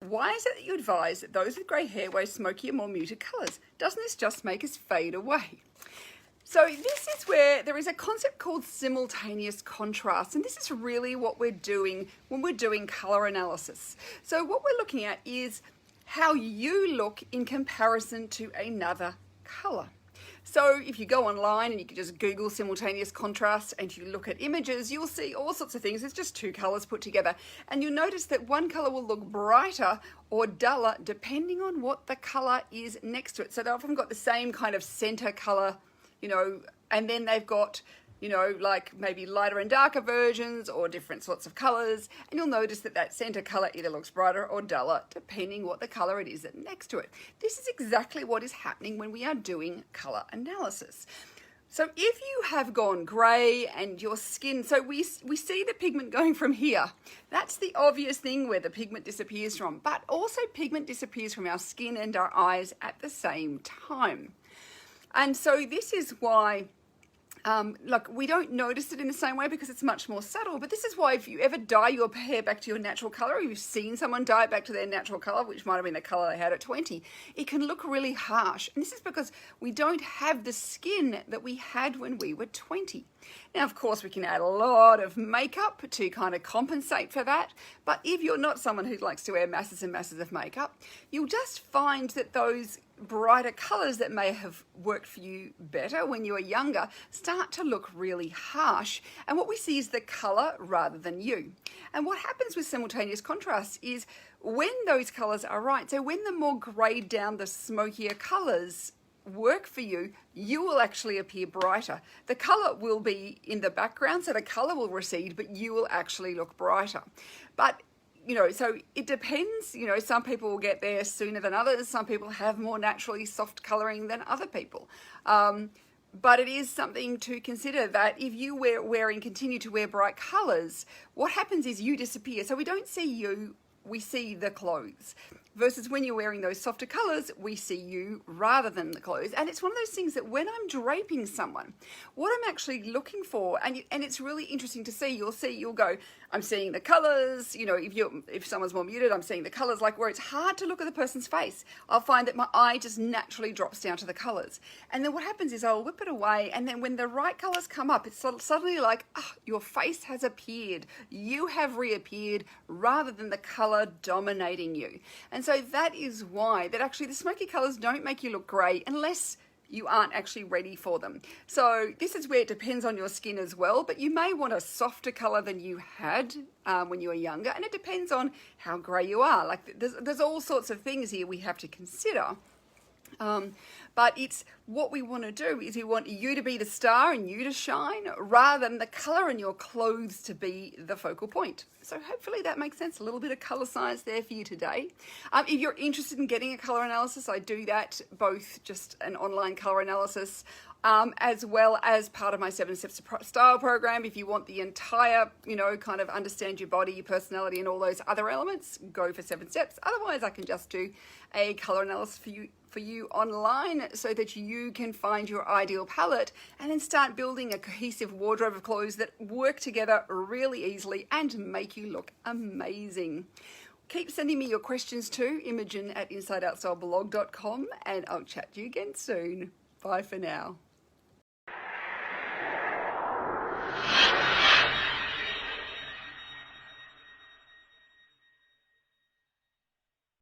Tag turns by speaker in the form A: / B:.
A: Why is it that you advise that those with grey hair wear smoky or more muted colours? Doesn't this just make us fade away? So this is where there is a concept called simultaneous contrast, and this is really what we're doing when we're doing colour analysis. So what we're looking at is how you look in comparison to another colour. So if you go online and you can just Google simultaneous contrast and you look at images, you'll see all sorts of things. It's just two colours put together. And you'll notice that one colour will look brighter or duller depending on what the colour is next to it. So they've often got the same kind of centre colour, and then they've got, like maybe lighter and darker versions or different sorts of colours. And you'll notice that that centre colour either looks brighter or duller depending what the colour it is that's next to it. This is exactly what is happening when we are doing colour analysis. So if you have gone grey and your skin, so we see the pigment going from here. That's the obvious thing where the pigment disappears from, but also pigment disappears from our skin and our eyes at the same time. And so this is why we don't notice it in the same way because it's much more subtle, but this is why if you ever dye your hair back to your natural colour, or you've seen someone dye it back to their natural colour, which might have been the colour they had at 20, it can look really harsh. And this is because we don't have the skin that we had when we were 20. Now, of course, we can add a lot of makeup to kind of compensate for that, but if you're not someone who likes to wear masses and masses of makeup, you'll just find that those brighter colours that may have worked for you better when you were younger start to look really harsh, and what we see is the colour rather than you. And what happens with simultaneous contrast is when those colours are right, so when the more greyed down, the smokier colours work for you, you will actually appear brighter. The colour will be in the background, so the colour will recede, but you will actually look brighter. But so it depends, some people will get there sooner than others. Some people have more naturally soft colouring than other people. But it is something to consider that if you continue to wear bright colours, what happens is you disappear. So we don't see you, we see the clothes. Versus when you're wearing those softer colours, we see you rather than the clothes. And it's one of those things that when I'm draping someone, what I'm actually looking for, and it's really interesting to see, you'll go, I'm seeing the colours, if someone's more muted, I'm seeing the colours, like where it's hard to look at the person's face. I'll find that my eye just naturally drops down to the colours. And then what happens is I'll whip it away, and then when the right colours come up, it's suddenly like, your face has appeared. You have reappeared rather than the colour dominating you. And so that is why that actually the smoky colours don't make you look grey unless you aren't actually ready for them. So this is where it depends on your skin as well, but you may want a softer colour than you had when you were younger, and it depends on how grey you are. Like there's all sorts of things here we have to consider. But it's what we want to do is we want you to be the star and you to shine rather than the colour in your clothes to be the focal point. So hopefully that makes sense. A little bit of colour science there for you today. If you're interested in getting a colour analysis, I do that, both just an online colour analysis as well as part of my 7 Steps to Style program. If you want the entire, kind of understand your body, your personality and all those other elements, go for 7 steps. Otherwise, I can just do a colour analysis for you online so that you can find your ideal palette and then start building a cohesive wardrobe of clothes that work together really easily and make you look amazing. Keep sending me your questions to Imogen at InsideOutStyleBlog.com, and I'll chat to you again soon. Bye for now.